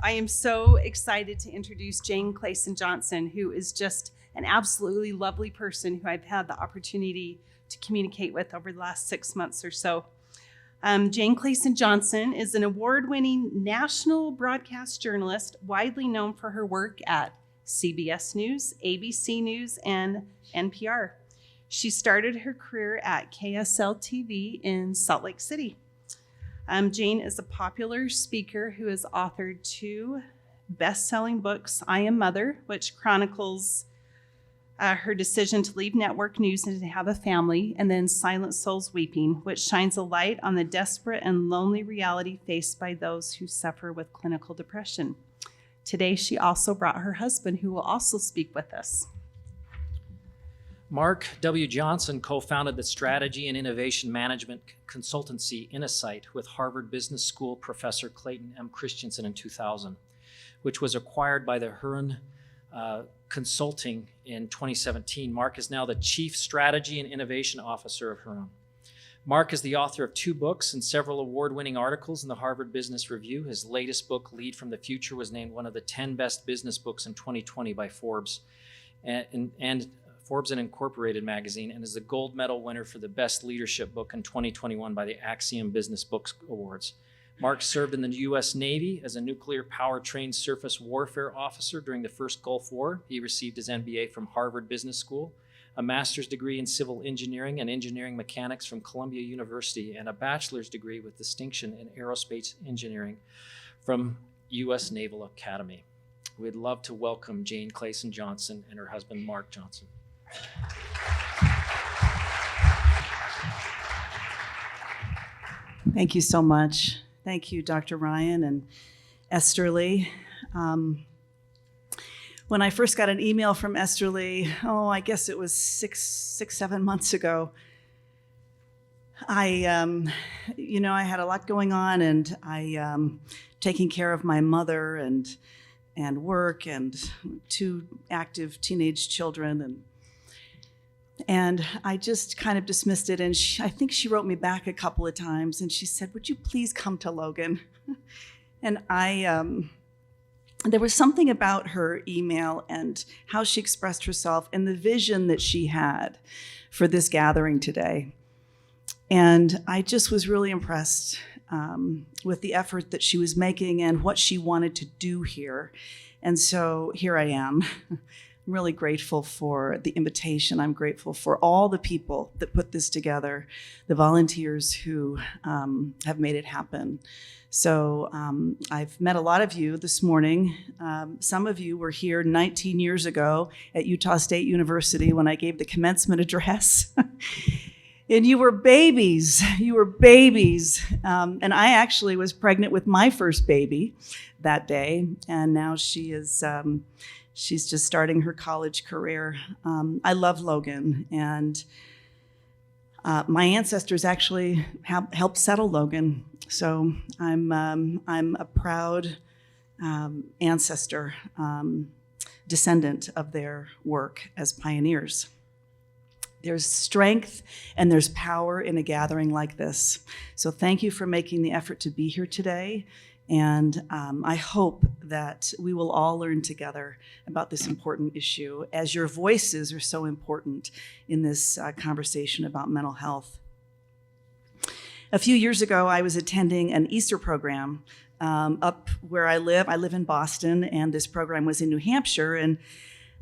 I am so excited to introduce Jane Clayson Johnson, who is just an absolutely lovely person who I've had the opportunity to communicate with over the last 6 months or so. Jane Clayson Johnson is an award-winning national broadcast journalist, widely known for her work at CBS News, ABC News, and NPR. She started her career at KSL-TV in Salt Lake City. Jane is a popular speaker who has authored 2 best-selling books, I Am Mother, which chronicles her decision to leave network news and to have a family, and then Silent Souls Weeping, which shines a light on the desperate and lonely reality faced by those who suffer with clinical depression. Today, she also brought her husband, who will also speak with us. Mark W. Johnson co-founded the strategy and innovation management consultancy Insight with Harvard Business School professor Clayton M. Christensen in 2000, which was acquired by the Huron Consulting in 2017. Mark is now the Chief Strategy and Innovation Officer of Huron. Mark is the author of 2 books and several award-winning articles in the Harvard Business Review. His latest book, Lead from the Future, was named one of the 10 best business books in 2020 by Forbes and Forbes and Incorporated magazine, and is the gold medal winner for the best leadership book in 2021 by the Axiom Business Books Awards. Mark served in the U.S. Navy as a nuclear power-trained surface warfare officer during the first Gulf War. He received his MBA from Harvard Business School, a master's degree in civil engineering and engineering mechanics from Columbia University, and a bachelor's degree with distinction in aerospace engineering from U.S. Naval Academy. We'd love to welcome Jane Clayson Johnson and her husband, Mark Johnson. Thank you so much. Thank you, Dr. Ryan and Esther Lee. When I first got an email from Esther Lee, I guess it was 7 months ago, I had a lot going on, and I taking care of my mother and work and 2 active teenage children, and I just kind of dismissed it. And I think she wrote me back a couple of times, and she said, "Would you please come to Logan?" And there was something about her email and how she expressed herself and the vision that she had for this gathering today. And I just was really impressed with the effort that she was making and what she wanted to do here. And so here I am. I'm really grateful for the invitation. I'm grateful for all the people that put this together, the volunteers who have made it happen. So I've met a lot of you this morning. Some of you were here 19 years ago at Utah State University when I gave the commencement address. And you were babies. And I actually was pregnant with my first baby that day. And now she's just starting her college career. I love Logan. And my ancestors actually helped settle Logan. So I'm a proud ancestor, descendant of their work as pioneers. There's strength and there's power in a gathering like this. So thank you for making the effort to be here today. And I hope that we will all learn together about this important issue, as your voices are so important in this conversation about mental health. A few years ago, I was attending an Easter program up where I live. I live in Boston, and this program was in New Hampshire. And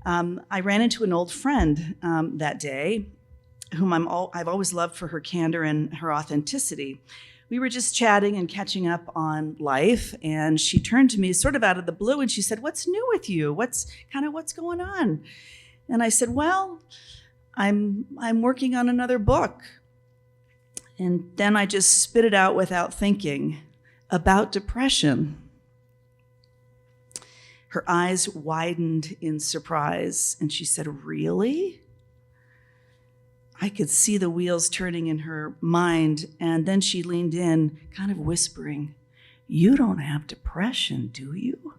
I ran into an old friend that day, whom I've always loved for her candor and her authenticity. We were just chatting and catching up on life, and she turned to me sort of out of the blue, and she said, "What's new with you? What's going on?" And I said, "Well, I'm working on another book." And then I just spit it out without thinking, about depression. Her eyes widened in surprise, and she said, "Really?" I could see the wheels turning in her mind, and then she leaned in, kind of whispering, "You don't have depression, do you?"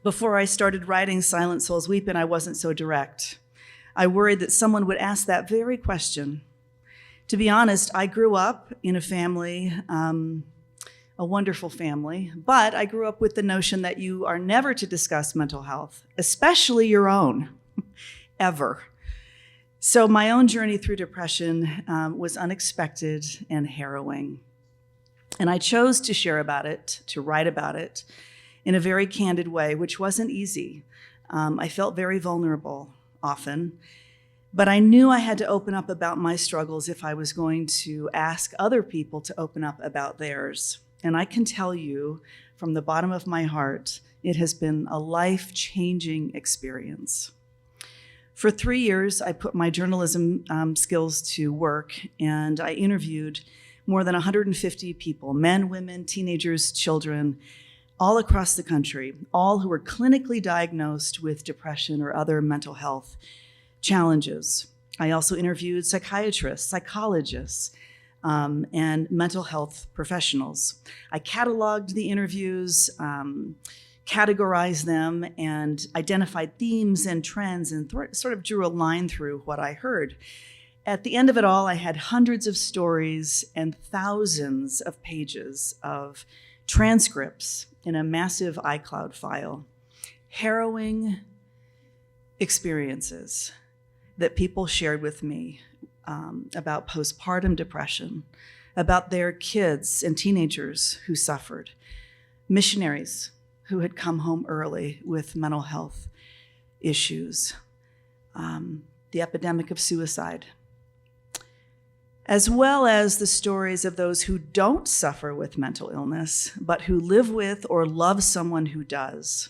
Before I started writing Silent Souls Weeping, I wasn't so direct. I worried that someone would ask that very question. To be honest, I grew up in a family a wonderful family, but I grew up with the notion that you are never to discuss mental health, especially your own, ever. So my own journey through depression was unexpected and harrowing. And I chose to share about it, to write about it in a very candid way, which wasn't easy. I felt very vulnerable often, but I knew I had to open up about my struggles if I was going to ask other people to open up about theirs. And I can tell you from the bottom of my heart, it has been a life-changing experience. For 3 years, I put my journalism skills to work, and I interviewed more than 150 people, men, women, teenagers, children, all across the country, all who were clinically diagnosed with depression or other mental health challenges. I also interviewed psychiatrists, psychologists, and mental health professionals. I cataloged the interviews, categorized them, and identified themes and trends, and sort of drew a line through what I heard. At the end of it all, I had hundreds of stories and thousands of pages of transcripts in a massive iCloud file, harrowing experiences that people shared with me about postpartum depression, about their kids and teenagers who suffered, missionaries who had come home early with mental health issues, the epidemic of suicide, as well as the stories of those who don't suffer with mental illness, but who live with or love someone who does.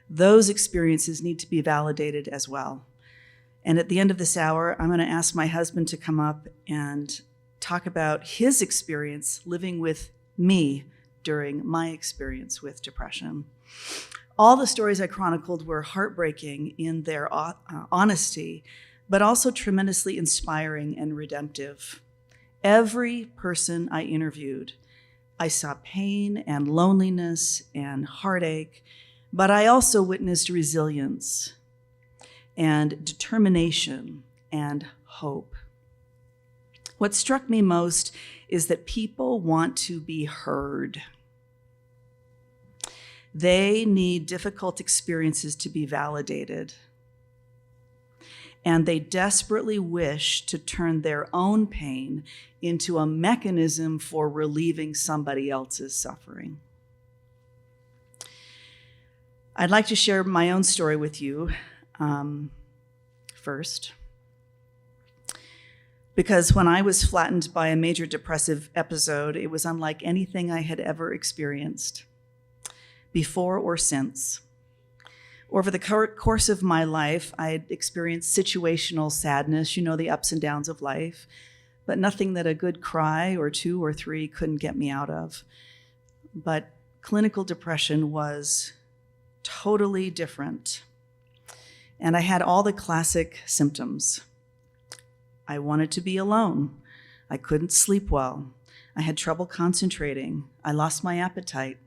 Those experiences need to be validated as well. And at the end of this hour, I'm going to ask my husband to come up and talk about his experience living with me during my experience with depression. All the stories I chronicled were heartbreaking in their honesty, but also tremendously inspiring and redemptive. Every person I interviewed, I saw pain and loneliness and heartache, but I also witnessed resilience and determination and hope. What struck me most is that people want to be heard. They need difficult experiences to be validated. And they desperately wish to turn their own pain into a mechanism for relieving somebody else's suffering. I'd like to share my own story with you first. Because when I was flattened by a major depressive episode, it was unlike anything I had ever experienced, before or since. Over the course of my life, I had experienced situational sadness, the ups and downs of life, but nothing that a good cry or 2 or 3 couldn't get me out of. But clinical depression was totally different. And I had all the classic symptoms. I wanted to be alone. I couldn't sleep well. I had trouble concentrating. I lost my appetite.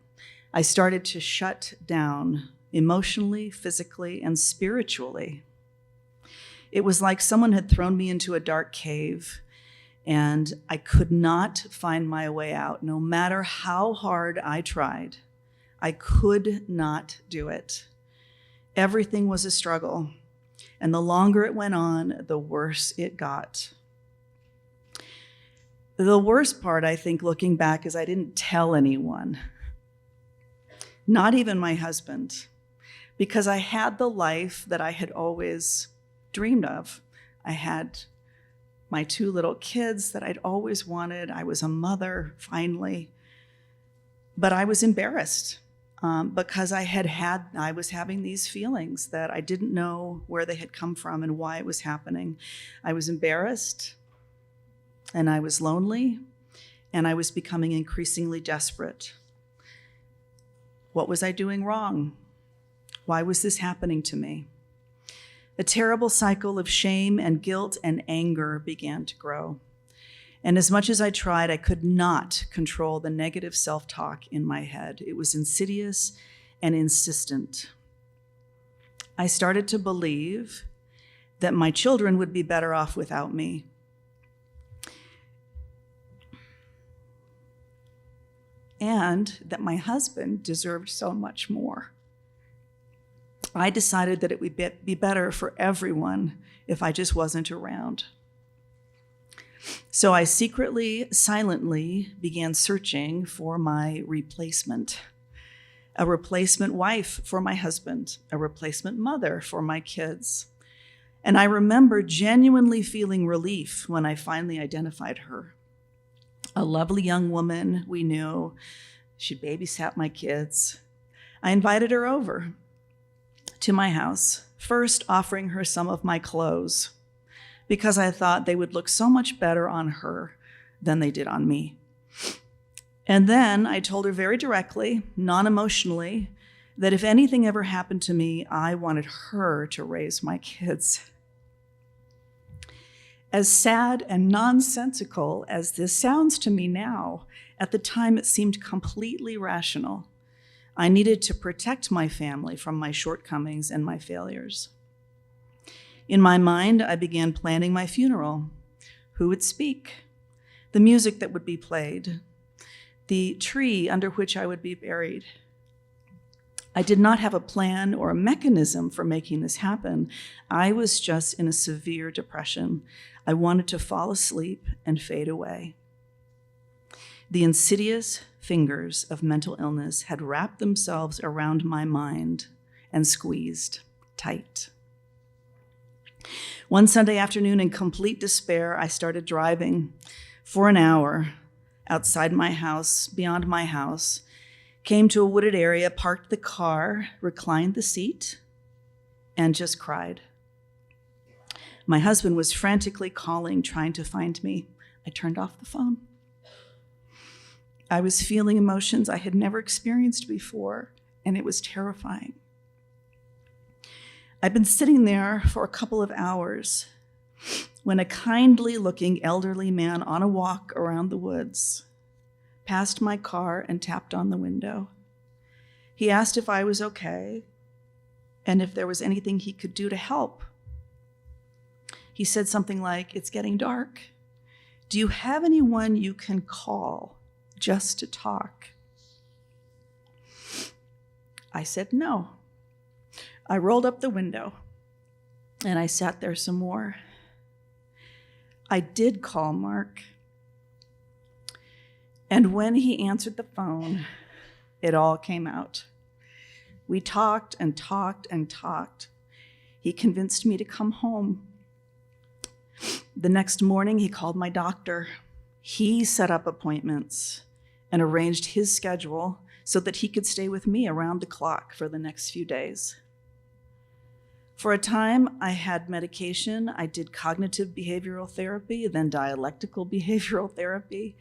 I started to shut down emotionally, physically, and spiritually. It was like someone had thrown me into a dark cave, and I could not find my way out. No matter how hard I tried, I could not do it. Everything was a struggle, and the longer it went on, the worse it got. The worst part, I think, looking back, is I didn't tell anyone, not even my husband, because I had the life that I had always dreamed of. I had my 2 little kids that I'd always wanted. I was a mother, finally. But I was embarrassed because I was having these feelings that I didn't know where they had come from and why it was happening. I was embarrassed, and I was lonely, and I was becoming increasingly desperate. What was I doing wrong? Why was this happening to me? A terrible cycle of shame and guilt and anger began to grow. And as much as I tried, I could not control the negative self-talk in my head. It was insidious and insistent. I started to believe that my children would be better off without me. and that my husband deserved so much more. I decided that it would be better for everyone if I just wasn't around. So I secretly, silently began searching for my replacement. A replacement wife for my husband, a replacement mother for my kids. And I remember genuinely feeling relief when I finally identified her. A lovely young woman we knew. She babysat my kids. I invited her over to my house, first offering her some of my clothes because I thought they would look so much better on her than they did on me. And then I told her very directly, non-emotionally, that if anything ever happened to me, I wanted her to raise my kids. As sad and nonsensical as this sounds to me now, at the time it seemed completely rational. I needed to protect my family from my shortcomings and my failures. In my mind, I began planning my funeral. Who would speak? The music that would be played. The tree under which I would be buried. I did not have a plan or a mechanism for making this happen. I was just in a severe depression. I wanted to fall asleep and fade away. The insidious fingers of mental illness had wrapped themselves around my mind and squeezed tight. One Sunday afternoon, in complete despair, I started driving for an hour outside my house, beyond my house, came to a wooded area, parked the car, reclined the seat, and just cried. My husband was frantically calling, trying to find me. I turned off the phone. I was feeling emotions I had never experienced before, and it was terrifying. I'd been sitting there for a couple of hours when a kindly-looking elderly man on a walk around the woods passed my car and tapped on the window. He asked if I was okay and if there was anything he could do to help. He said something like, "It's getting dark. Do you have anyone you can call just to talk?" I said no. I rolled up the window and I sat there some more. I did call Mark. And when he answered the phone, it all came out. We talked and talked and talked. He convinced me to come home. The next morning, he called my doctor. He set up appointments and arranged his schedule so that he could stay with me around the clock for the next few days. For a time, I had medication. I did cognitive behavioral therapy, then dialectical behavioral therapy,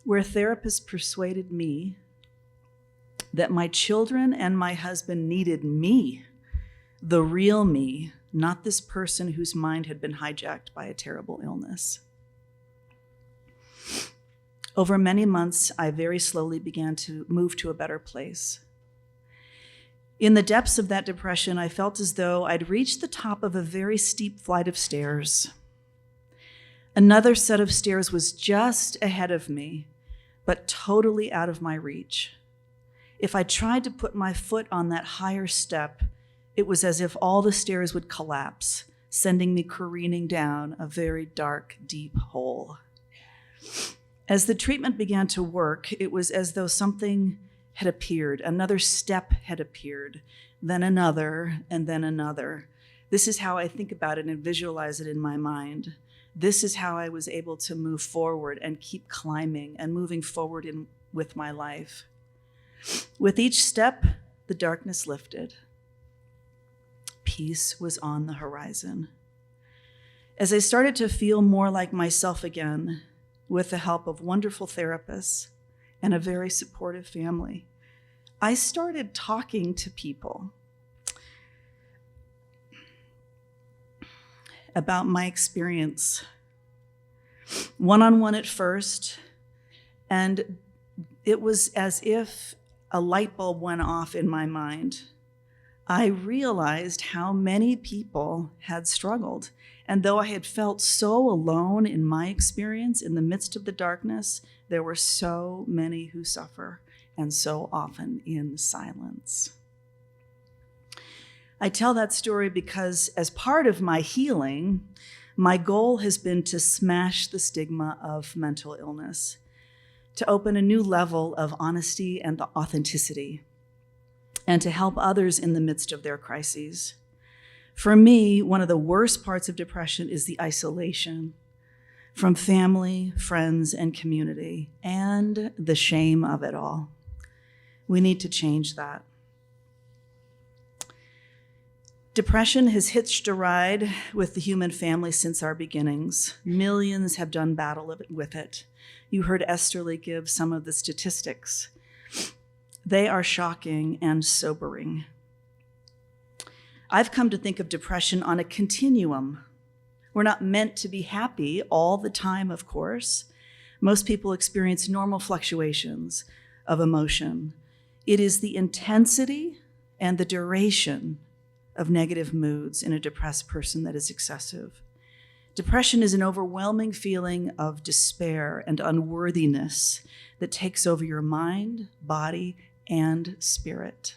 where therapists persuaded me that my children and my husband needed me, the real me, not this person whose mind had been hijacked by a terrible illness. Over many months, I very slowly began to move to a better place. In the depths of that depression, I felt as though I'd reached the top of a very steep flight of stairs. Another set of stairs was just ahead of me, but totally out of my reach. If I tried to put my foot on that higher step, it was as if all the stairs would collapse, sending me careening down a very dark, deep hole. As the treatment began to work, it was as though something had appeared, another step had appeared, then another, and then another. This is how I think about it and visualize it in my mind. This is how I was able to move forward and keep climbing and moving forward with my life. With each step, the darkness lifted. Peace was on the horizon. As I started to feel more like myself again, with the help of wonderful therapists and a very supportive family, I started talking to people about my experience, one-on-one at first, and it was as if a light bulb went off in my mind. I realized how many people had struggled. And though I had felt so alone in my experience in the midst of the darkness, there were so many who suffer, and so often in silence. I tell that story because as part of my healing, my goal has been to smash the stigma of mental illness, to open a new level of honesty and authenticity, and to help others in the midst of their crises. For me, one of the worst parts of depression is the isolation from family, friends, and community, and the shame of it all. We need to change that. Depression has hitched a ride with the human family since our beginnings. Millions have done battle with it. You heard Esterly give some of the statistics. They are shocking and sobering. I've come to think of depression on a continuum. We're not meant to be happy all the time, of course. Most people experience normal fluctuations of emotion. It is the intensity and the duration of negative moods in a depressed person that is excessive. Depression is an overwhelming feeling of despair and unworthiness that takes over your mind, body, and spirit.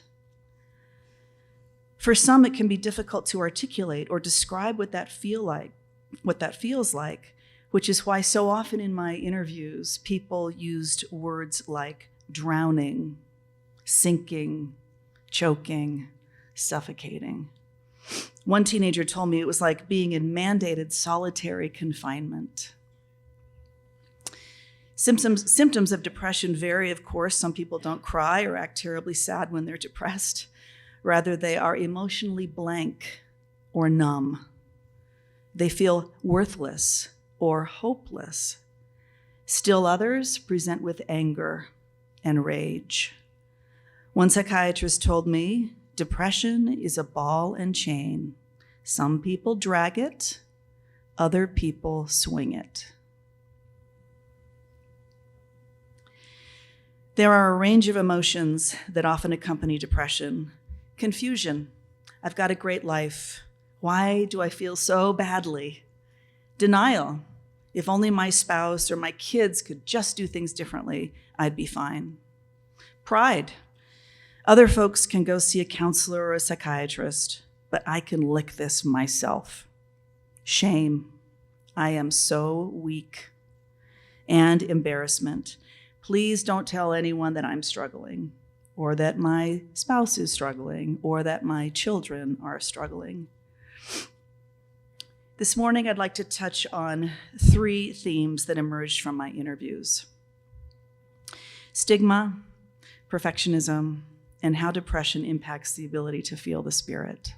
For some, it can be difficult to articulate or describe what that feels like, which is why so often in my interviews, people used words like drowning, sinking, choking, suffocating. One teenager told me it was like being in mandated solitary confinement. Symptoms of depression vary, of course. Some people don't cry or act terribly sad when they're depressed. Rather, they are emotionally blank or numb. They feel worthless or hopeless. Still others present with anger and rage. One psychiatrist told me, depression is a ball and chain. Some people drag it, other people swing it. There are a range of emotions that often accompany depression. Confusion. I've got a great life. Why do I feel so badly? Denial. If only my spouse or my kids could just do things differently, I'd be fine. Pride. Other folks can go see a counselor or a psychiatrist, but I can lick this myself. Shame. I am so weak. And embarrassment. Please don't tell anyone that I'm struggling, or that my spouse is struggling, or that my children are struggling. This morning, I'd like to touch on 3 themes that emerged from my interviews: stigma, perfectionism, and how depression impacts the ability to feel the Spirit.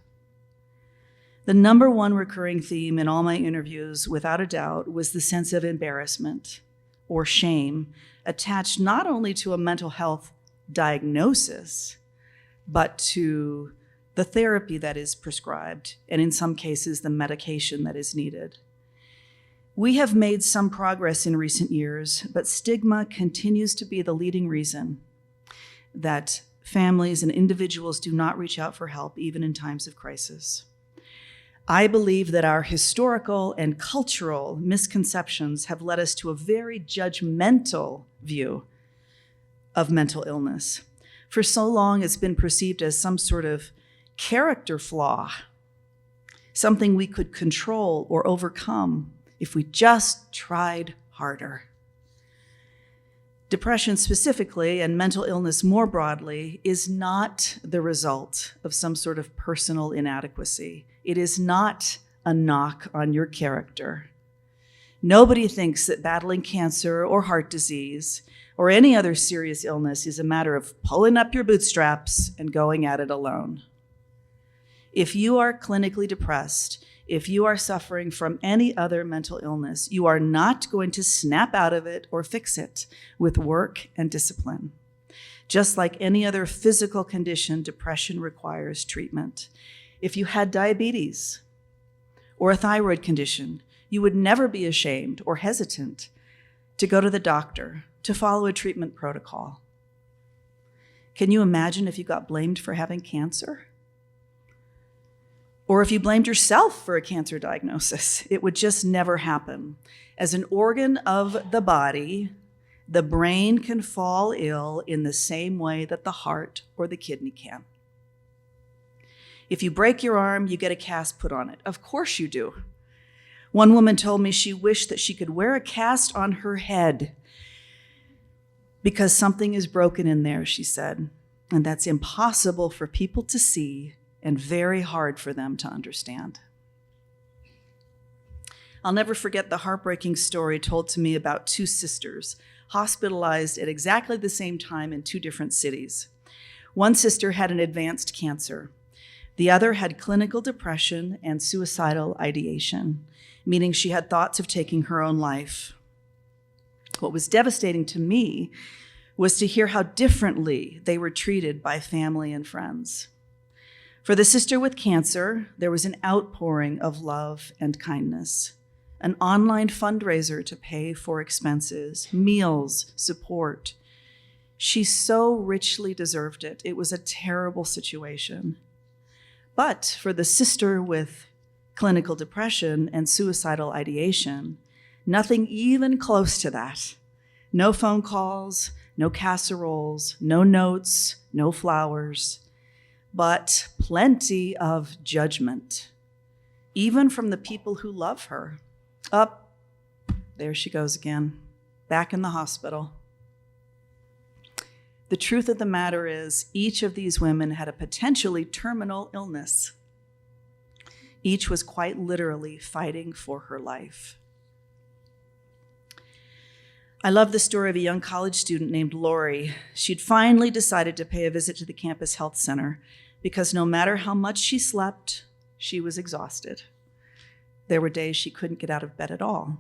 The number one recurring theme in all my interviews, without a doubt, was the sense of embarrassment or shame attached not only to a mental health diagnosis, but to the therapy that is prescribed, and in some cases, the medication that is needed. We have made some progress in recent years, but stigma continues to be the leading reason that families and individuals do not reach out for help, even in times of crisis. I believe that our historical and cultural misconceptions have led us to a very judgmental view of mental illness. For so long, it's been perceived as some sort of character flaw, something we could control or overcome if we just tried harder. Depression specifically, and mental illness more broadly, is not the result of some sort of personal inadequacy. It is not a knock on your character. Nobody thinks that battling cancer or heart disease or any other serious illness is a matter of pulling up your bootstraps and going at it alone. If you are clinically depressed, if you are suffering from any other mental illness, you are not going to snap out of it or fix it with work and discipline. Just like any other physical condition, depression requires treatment. If you had diabetes or a thyroid condition, you would never be ashamed or hesitant to go to the doctor, to follow a treatment protocol. Can you imagine if you got blamed for having cancer? Or if you blamed yourself for a cancer diagnosis, it would just never happen. As an organ of the body, the brain can fall ill in the same way that the heart or the kidney can. If you break your arm, you get a cast put on it. Of course you do. One woman told me she wished that she could wear a cast on her head because something is broken in there, she said, and that's impossible for people to see and very hard for them to understand. I'll never forget the heartbreaking story told to me about two sisters hospitalized at exactly the same time in two different cities. One sister had an advanced cancer. The other had clinical depression and suicidal ideation, meaning she had thoughts of taking her own life. What was devastating to me was to hear how differently they were treated by family and friends. For the sister with cancer, there was an outpouring of love and kindness, an online fundraiser to pay for expenses, meals, support. She so richly deserved it. It was a terrible situation. But for the sister with clinical depression and suicidal ideation, nothing even close to that. No phone calls, no casseroles, no notes, no flowers, but plenty of judgment, even from the people who love her. Up, there she goes again, back in the hospital. The truth of the matter is, each of these women had a potentially terminal illness. Each was quite literally fighting for her life. I love the story of a young college student named Lori. She'd finally decided to pay a visit to the campus health center because no matter how much she slept, she was exhausted. There were days she couldn't get out of bed at all.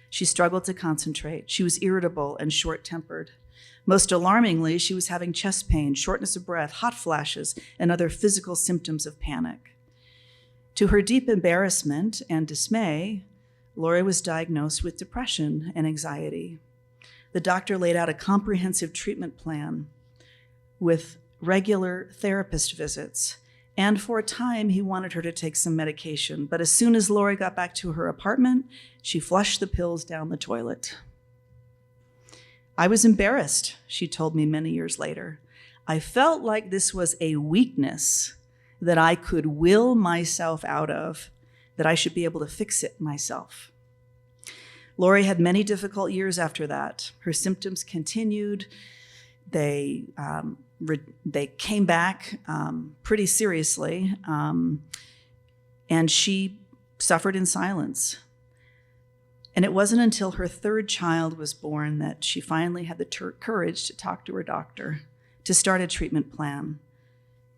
She struggled to concentrate. She was irritable and short-tempered. Most alarmingly, she was having chest pain, shortness of breath, hot flashes, and other physical symptoms of panic. To her deep embarrassment and dismay, Lori was diagnosed with depression and anxiety. The doctor laid out a comprehensive treatment plan with regular therapist visits, and for a time he wanted her to take some medication, but as soon as Lori got back to her apartment, she flushed the pills down the toilet. I was embarrassed, she told me many years later. I felt like this was a weakness that I could will myself out of, that I should be able to fix it myself. Lori had many difficult years after that. Her symptoms continued. They came back pretty seriously, and she suffered in silence. And it wasn't until her third child was born that she finally had the courage to talk to her doctor, to start a treatment plan.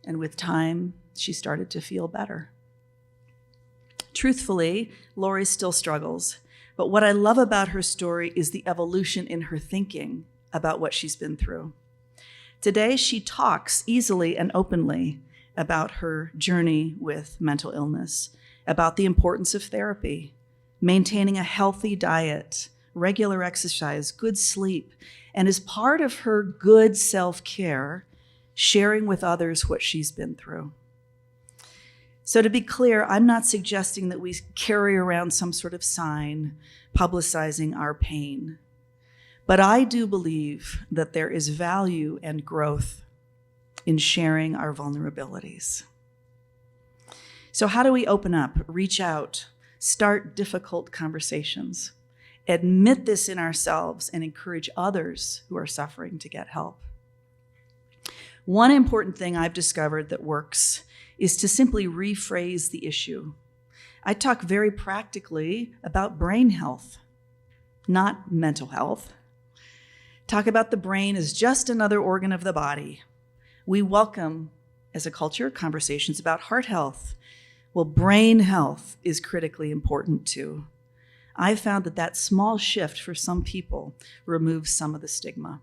And with time, she started to feel better. Truthfully, Lori still struggles, but what I love about her story is the evolution in her thinking about what she's been through. Today, she talks easily and openly about her journey with mental illness, about the importance of therapy, maintaining a healthy diet, regular exercise, good sleep, and as part of her good self-care, sharing with others what she's been through. So to be clear, I'm not suggesting that we carry around some sort of sign publicizing our pain. But I do believe that there is value and growth in sharing our vulnerabilities. So how do we open up, reach out, start difficult conversations, admit this in ourselves, and encourage others who are suffering to get help? One important thing I've discovered that works is to simply rephrase the issue. I talk very practically about brain health, not mental health. Talk about the brain as just another organ of the body. We welcome, as a culture, conversations about heart health. Well, brain health is critically important too. I found that small shift for some people removes some of the stigma.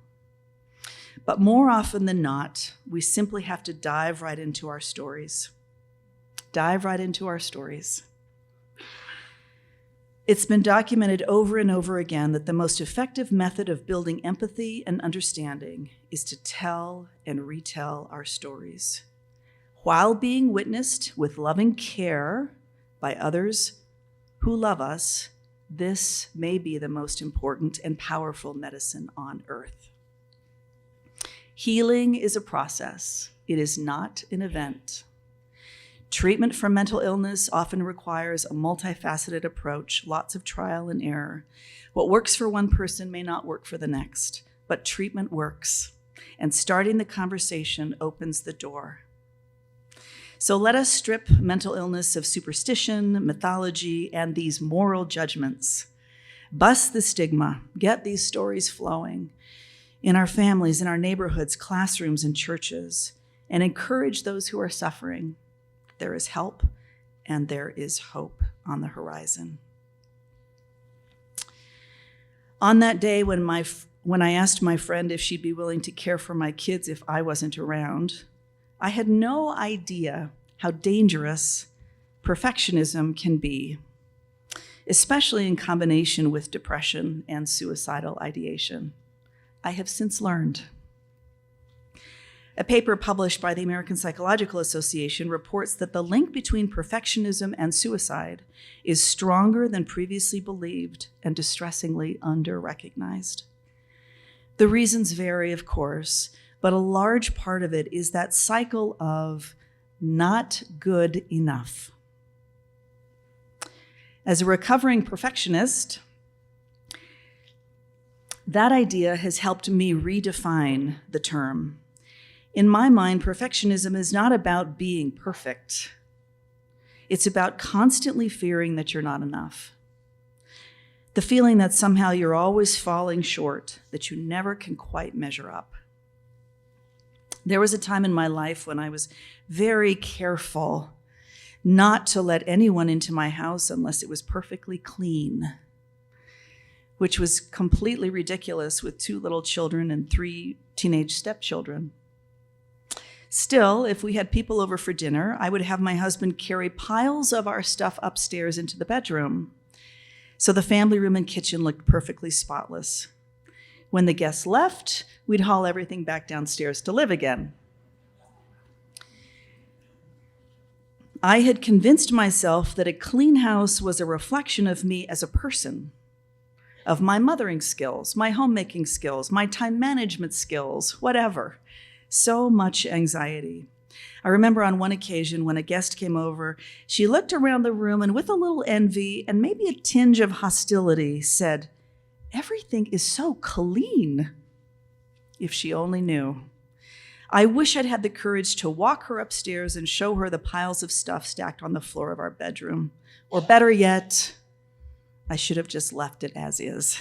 But more often than not, we simply have to dive right into our stories. Dive right into our stories. It's been documented over and over again that the most effective method of building empathy and understanding is to tell and retell our stories. while being witnessed with loving care by others who love us, this may be the most important and powerful medicine on earth. Healing is a process. It is not an event. Treatment for mental illness often requires a multifaceted approach, lots of trial and error. What works for one person may not work for the next, but treatment works, and starting the conversation opens the door. So let us strip mental illness of superstition, mythology, and these moral judgments. Bust the stigma, get these stories flowing in our families, in our neighborhoods, classrooms, and churches, and encourage those who are suffering. There is help and there is hope on the horizon. On that day when I asked my friend if she'd be willing to care for my kids if I wasn't around, I had no idea how dangerous perfectionism can be, especially in combination with depression and suicidal ideation. I have since learned. A paper published by the American Psychological Association reports that the link between perfectionism and suicide is stronger than previously believed and distressingly under-recognized. The reasons vary, of course, but a large part of it is that cycle of not good enough. As a recovering perfectionist, that idea has helped me redefine the term. In my mind, perfectionism is not about being perfect. It's about constantly fearing that you're not enough. The feeling that somehow you're always falling short, that you never can quite measure up. There was a time in my life when I was very careful not to let anyone into my house unless it was perfectly clean, which was completely ridiculous with 2 little children and 3 teenage stepchildren. Still, if we had people over for dinner, I would have my husband carry piles of our stuff upstairs into the bedroom, so the family room and kitchen looked perfectly spotless. When the guests left, we'd haul everything back downstairs to live again. I had convinced myself that a clean house was a reflection of me as a person, of my mothering skills, my homemaking skills, my time management skills, whatever. So much anxiety. I remember on one occasion when a guest came over, she looked around the room and with a little envy and maybe a tinge of hostility said, "Everything is so clean." If she only knew. I wish I'd had the courage to walk her upstairs and show her the piles of stuff stacked on the floor of our bedroom. Or better yet, I should have just left it as is.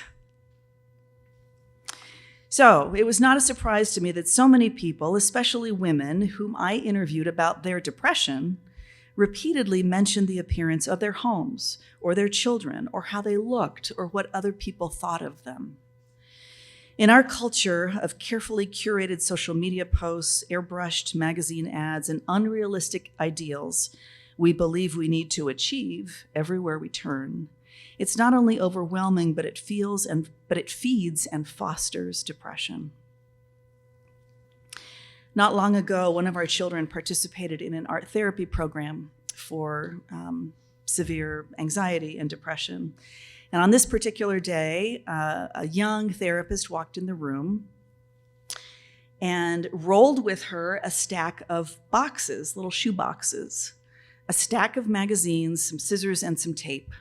So it was not a surprise to me that so many people, especially women whom I interviewed about their depression, repeatedly mentioned the appearance of their homes or their children or how they looked or what other people thought of them. In our culture of carefully curated social media posts, airbrushed magazine ads, and unrealistic ideals we believe we need to achieve everywhere we turn, it's not only overwhelming, but it feeds and fosters depression. Not long ago, one of our children participated in an art therapy program for severe anxiety and depression. And on this particular day, a young therapist walked in the room and rolled with her a stack of boxes, little shoe boxes, a stack of magazines, some scissors, and some tape.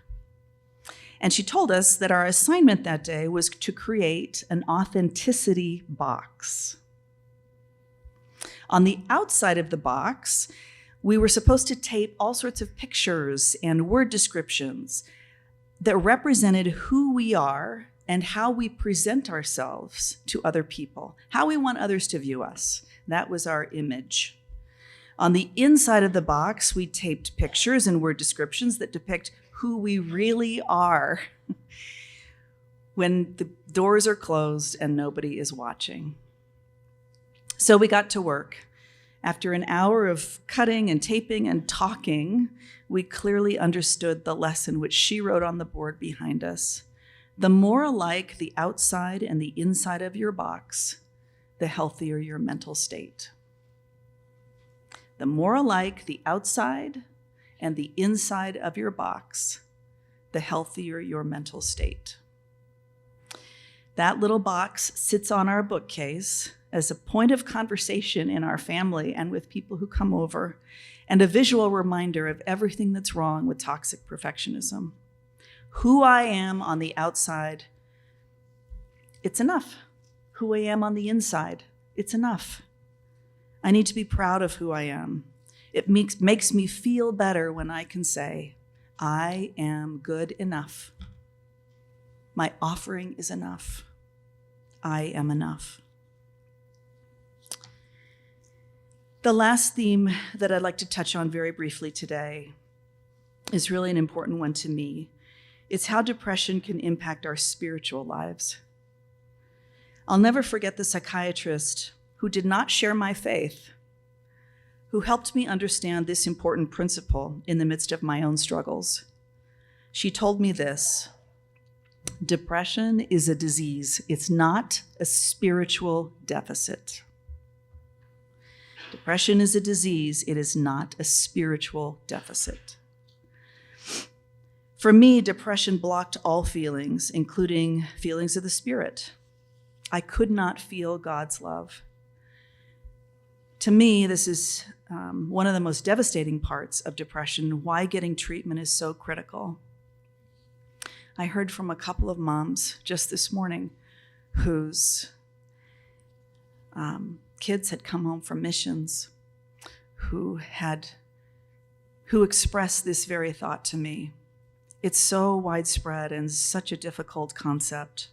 And she told us that our assignment that day was to create an authenticity box. On the outside of the box, we were supposed to tape all sorts of pictures and word descriptions that represented who we are and how we present ourselves to other people, how we want others to view us. That was our image. On the inside of the box, we taped pictures and word descriptions that depict who we really are when the doors are closed and nobody is watching. So we got to work. After an hour of cutting and taping and talking, we clearly understood the lesson which she wrote on the board behind us. The more alike the outside and the inside of your box, the healthier your mental state. The more alike the outside and the inside of your box, the healthier your mental state. That little box sits on our bookcase as a point of conversation in our family and with people who come over, and a visual reminder of everything that's wrong with toxic perfectionism. Who I am on the outside, it's enough. Who I am on the inside, it's enough. I need to be proud of who I am. It makes me feel better when I can say, I am good enough. My offering is enough. I am enough. The last theme that I'd like to touch on very briefly today is really an important one to me. It's how depression can impact our spiritual lives. I'll never forget the psychiatrist who did not share my faith, who helped me understand this important principle in the midst of my own struggles. She told me this: depression is a disease. It's not a spiritual deficit. Depression is a disease. It is not a spiritual deficit. For me, depression blocked all feelings, including feelings of the Spirit. I could not feel God's love. To me, this is one of the most devastating parts of depression, why getting treatment is so critical. I heard from a couple of moms just this morning whose kids had come home from missions, who expressed this very thought to me. It's so widespread and such a difficult concept.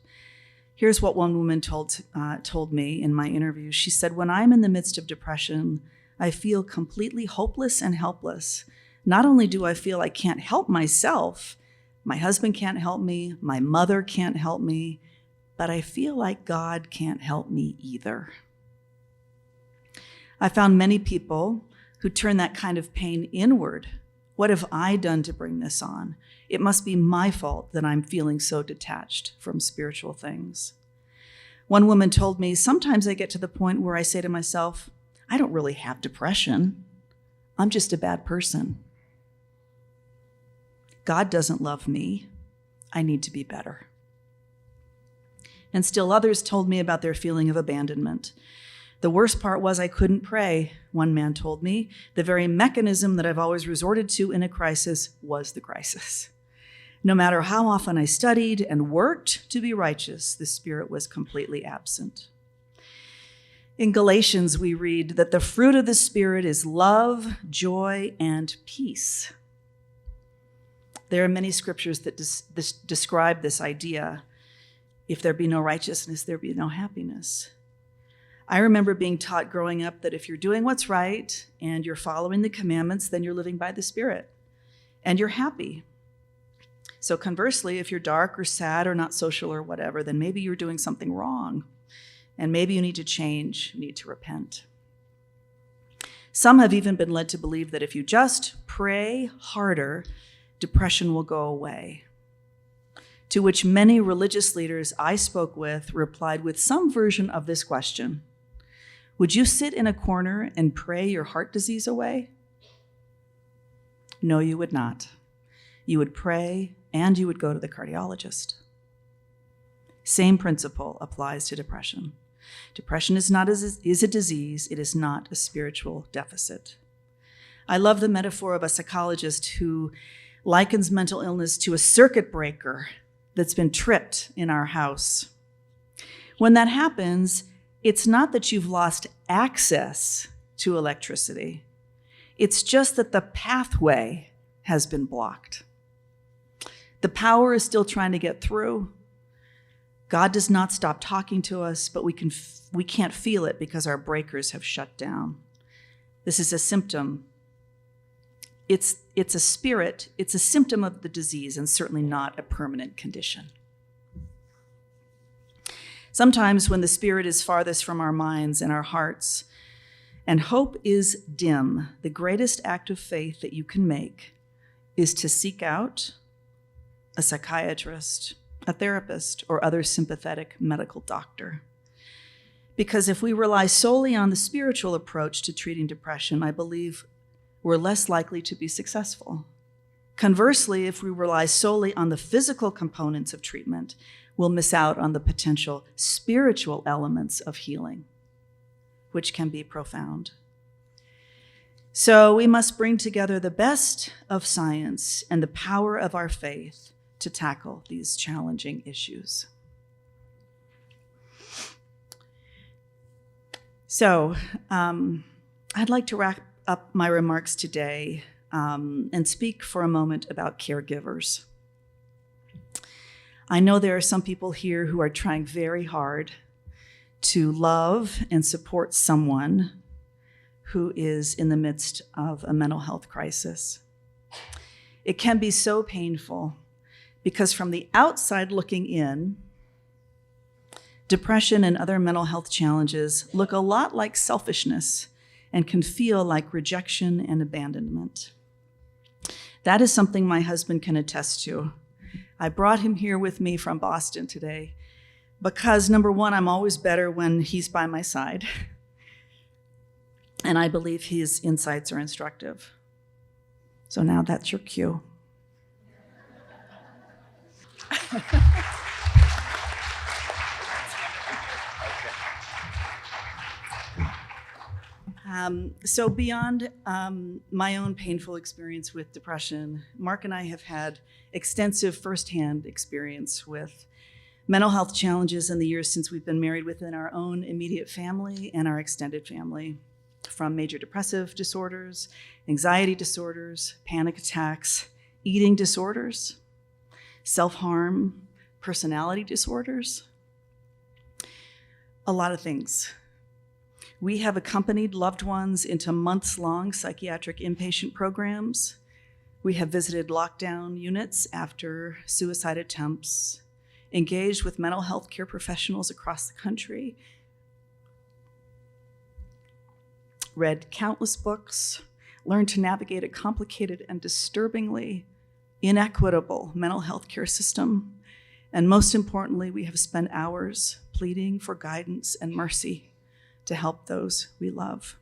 Here's what one woman told me in my interview. She said, when I'm in the midst of depression, I feel completely hopeless and helpless. Not only do I feel I can't help myself, my husband can't help me, my mother can't help me, but I feel like God can't help me either. I found many people who turn that kind of pain inward. What have I done to bring this on? It must be my fault that I'm feeling so detached from spiritual things. One woman told me, sometimes I get to the point where I say to myself, I don't really have depression. I'm just a bad person. God doesn't love me. I need to be better. And still others told me about their feeling of abandonment. The worst part was I couldn't pray, one man told me. The very mechanism that I've always resorted to in a crisis was the crisis. No matter how often I studied and worked to be righteous, the Spirit was completely absent. In Galatians, we read that the fruit of the Spirit is love, joy, and peace. There are many scriptures that describe this idea. If there be no righteousness, there be no happiness. I remember being taught growing up that if you're doing what's right and you're following the commandments, then you're living by the Spirit and you're happy. So conversely, if you're dark or sad or not social or whatever, then maybe you're doing something wrong and maybe you need to change, you need to repent. Some have even been led to believe that if you just pray harder, depression will go away. To which many religious leaders I spoke with replied with some version of this question: would you sit in a corner and pray your heart disease away? No, you would not. You would pray and you would go to the cardiologist. Same principle applies to depression. Depression is a disease. It is not a spiritual deficit. I love the metaphor of a psychologist who likens mental illness to a circuit breaker that's been tripped in our house. When that happens, it's not that you've lost access to electricity. It's just that the pathway has been blocked. The power is still trying to get through. God does not stop talking to us, but we can't feel it because our breakers have shut down. This is a symptom. It's a spirit, it's a symptom of the disease and certainly not a permanent condition. Sometimes when the Spirit is farthest from our minds and our hearts, and hope is dim, the greatest act of faith that you can make is to seek out a psychiatrist, a therapist, or other sympathetic medical doctor. Because if we rely solely on the spiritual approach to treating depression, I believe we're less likely to be successful. Conversely, if we rely solely on the physical components of treatment, we'll miss out on the potential spiritual elements of healing, which can be profound. So we must bring together the best of science and the power of our faith to tackle these challenging issues. So I'd like to wrap up my remarks today and speak for a moment about caregivers. I know there are some people here who are trying very hard to love and support someone who is in the midst of a mental health crisis. It can be so painful because from the outside looking in, depression and other mental health challenges look a lot like selfishness and can feel like rejection and abandonment. That is something my husband can attest to. I brought him here with me from Boston today because, number one, I'm always better when he's by my side. And I believe his insights are instructive. So now that's your cue. So beyond my own painful experience with depression, Mark and I have had extensive firsthand experience with mental health challenges in the years since we've been married within our own immediate family and our extended family, from major depressive disorders, anxiety disorders, panic attacks, eating disorders, self-harm, personality disorders, a lot of things. We have accompanied loved ones into months-long psychiatric inpatient programs. We have visited lockdown units after suicide attempts, engaged with mental health care professionals across the country, read countless books, learned to navigate a complicated and disturbingly inequitable mental health care system, and most importantly, we have spent hours pleading for guidance and mercy to help those we love.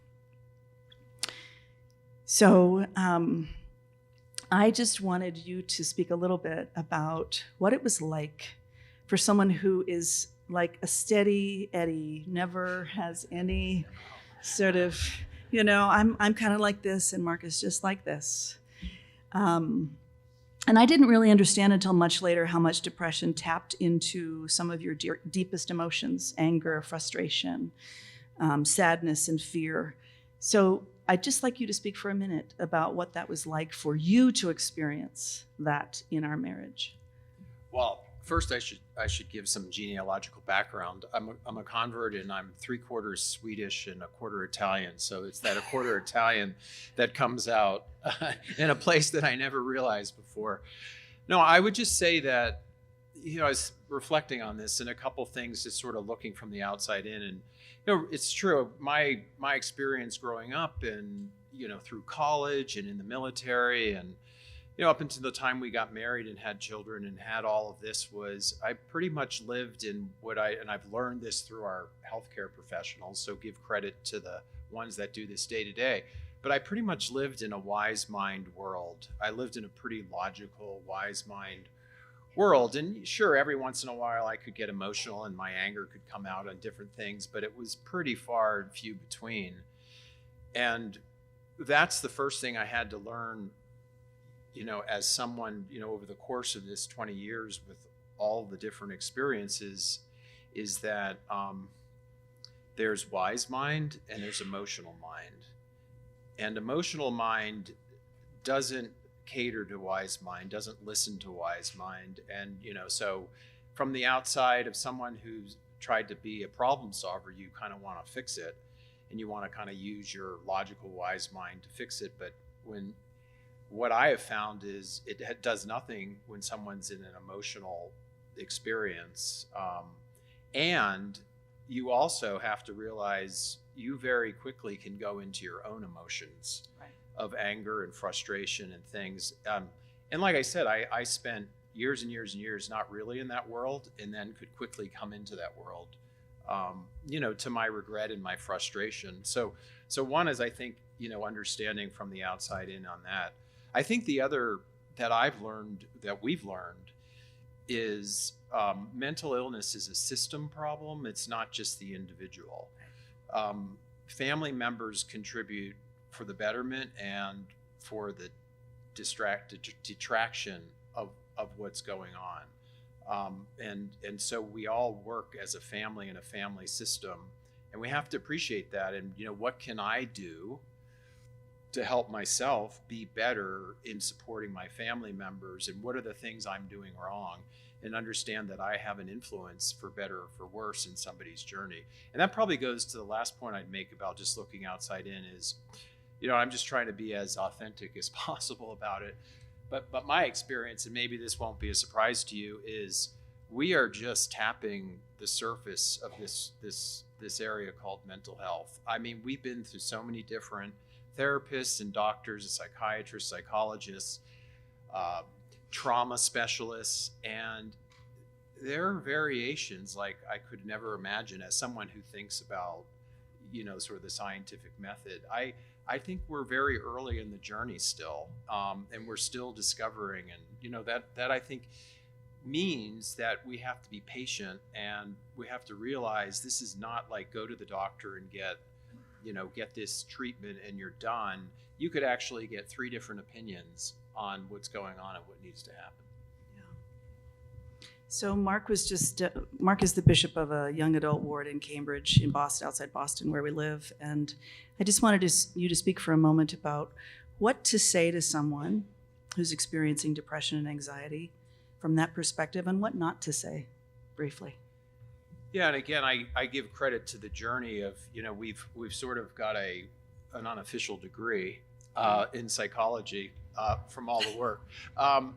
So I just wanted you to speak a little bit about what it was like for someone who is like a steady Eddie, never has any sort of, I'm kind of like this and Mark is just like this. And I didn't really understand until much later how much depression tapped into some of your deepest emotions, anger, frustration, sadness, and fear. So I'd just like you to speak for a minute about what that was like for you to experience that in our marriage. Well, first I should give some genealogical background. I'm a convert, and I'm 3/4 Swedish and 1/4 Italian. So it's that 1/4 Italian that comes out in a place that I never realized before. No, I would just say that, I was reflecting on this and a couple things, just sort of looking from the outside in, and it's true. My experience growing up and through college and in the military and up until the time we got married and had children and had all of this, was I pretty much lived in and I've learned this through our healthcare professionals, so give credit to the ones that do this day to day. But I pretty much lived in a wise mind world. I lived in a pretty logical, wise mind world. And sure, every once in a while I could get emotional and my anger could come out on different things, but it was pretty far and few between. And that's the first thing I had to learn, as someone, over the course of this 20 years with all the different experiences, is that there's wise mind and there's emotional mind. And emotional mind doesn't cater to wise mind, doesn't listen to wise mind. And, so from the outside of someone who's tried to be a problem solver, you kind of want to fix it and you want to kind of use your logical wise mind to fix it. But what I have found is it does nothing when someone's in an emotional experience. And you also have to realize you very quickly can go into your own emotions. Right. Of anger and frustration and things. And like I said, I spent years and years and years not really in that world, and then could quickly come into that world to my regret and my frustration. So one is, I think, understanding from the outside in on that. I think the other that we've learned is mental illness is a system problem. It's not just the individual. Family members contribute for the betterment and for the detraction of what's going on. And so we all work as a family in a family system, and we have to appreciate that. And, what can I do to help myself be better in supporting my family members, and what are the things I'm doing wrong, and understand that I have an influence for better or for worse in somebody's journey. And that probably goes to the last point I'd make about just looking outside in is, I'm just trying to be as authentic as possible about it. But my experience, and maybe this won't be a surprise to you, is we are just tapping the surface of this area called mental health. I mean, we've been through so many different therapists and doctors and psychiatrists, psychologists, trauma specialists, and there are variations like I could never imagine as someone who thinks about, sort of the scientific method. I think we're very early in the journey still, and we're still discovering, and that I think means that we have to be patient, and we have to realize this is not like go to the doctor and get this treatment and you're done. You could actually get 3 different opinions on what's going on and what needs to happen. Yeah. So Mark is the bishop of a young adult ward in Cambridge, in Boston, outside Boston, where we live. And I just wanted you to speak for a moment about what to say to someone who's experiencing depression and anxiety from that perspective, and what not to say, briefly. Yeah, and again, I give credit to the journey of, we've sort of got an unofficial degree in psychology from all the work. And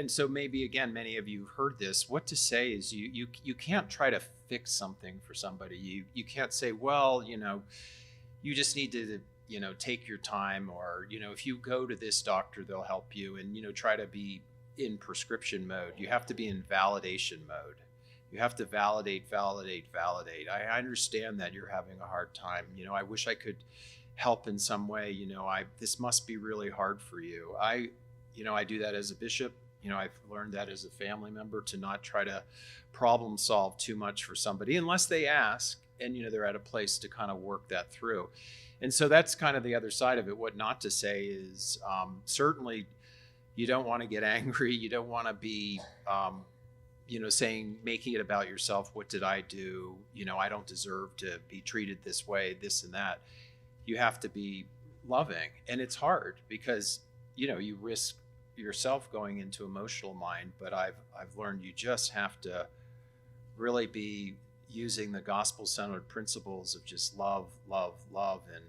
so maybe, again, many of you heard this. What to say is you can't try to fix something for somebody. You can't say, well, you just need to, take your time, or, if you go to this doctor, they'll help you, and, try to be in prescription mode. You have to be in validation mode. You have to validate. I understand that you're having a hard time. I wish I could help in some way. This must be really hard for you. I do that as a bishop. I've learned that as a family member, to not try to problem solve too much for somebody unless they ask, and, they're at a place to kind of work that through. And so that's kind of the other side of it. What not to say is certainly you don't want to get angry. You don't want to be, making it about yourself. What did I do? I don't deserve to be treated this way, this and that. You have to be loving. And it's hard because, you risk yourself going into emotional mind, but I've learned you just have to really be using the gospel-centered principles of just love, and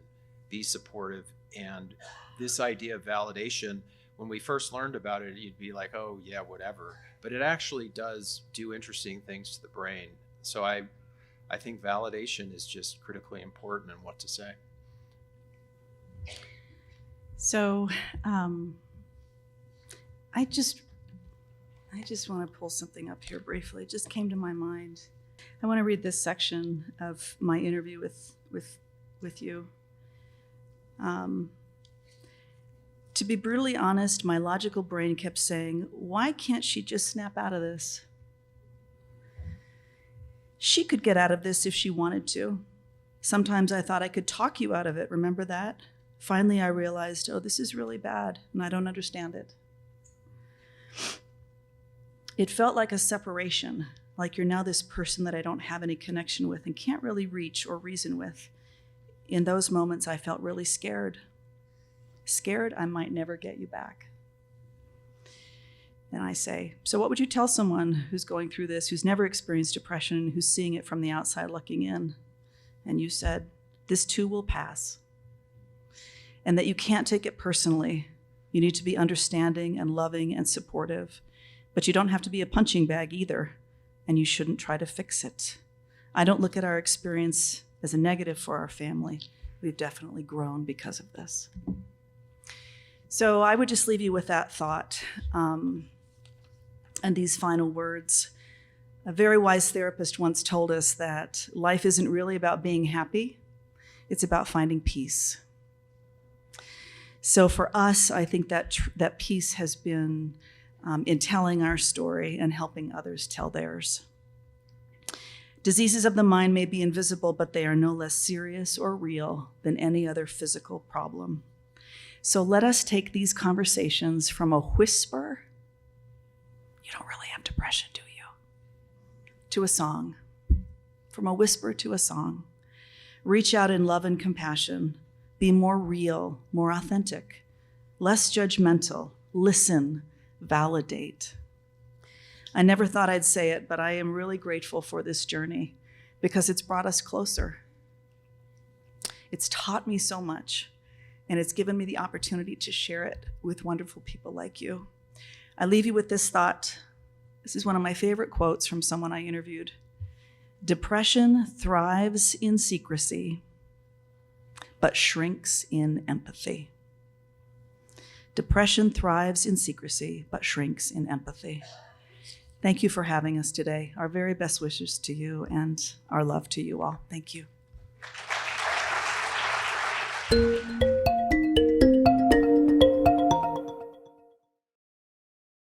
be supportive. And this idea of validation, when we first learned about it, you'd be like, oh yeah, whatever. But it actually does do interesting things to the brain. So I think validation is just critically important in what to say. So I just want to pull something up here briefly. It just came to my mind. I want to read this section of my interview with you. To be brutally honest, my logical brain kept saying, why can't she just snap out of this? She could get out of this if she wanted to. Sometimes I thought I could talk you out of it. Remember that? Finally, I realized, oh, this is really bad, and I don't understand it. It felt like a separation, like you're now this person that I don't have any connection with and can't really reach or reason with. In those moments, I felt really scared. Scared I might never get you back. And I say, so what would you tell someone who's going through this, who's never experienced depression, who's seeing it from the outside looking in? And you said, this too will pass. And that you can't take it personally. You need to be understanding and loving and supportive. But you don't have to be a punching bag either. And you shouldn't try to fix it. I don't look at our experience as a negative for our family. We've definitely grown because of this. So I would just leave you with that thought and these final words. A very wise therapist once told us that life isn't really about being happy, it's about finding peace. So for us, I think that peace has been in telling our story and helping others tell theirs. Diseases of the mind may be invisible, but they are no less serious or real than any other physical problem. So let us take these conversations from a whisper, you don't really have depression, do you? To a song, from a whisper to a song. Reach out in love and compassion. Be more real, more authentic, less judgmental. Listen, validate. I never thought I'd say it, but I am really grateful for this journey because it's brought us closer. It's taught me so much, and it's given me the opportunity to share it with wonderful people like you. I leave you with this thought. This is one of my favorite quotes from someone I interviewed. Depression thrives in secrecy, but shrinks in empathy. Depression thrives in secrecy, but shrinks in empathy. Thank you for having us today. Our very best wishes to you and our love to you all. Thank you.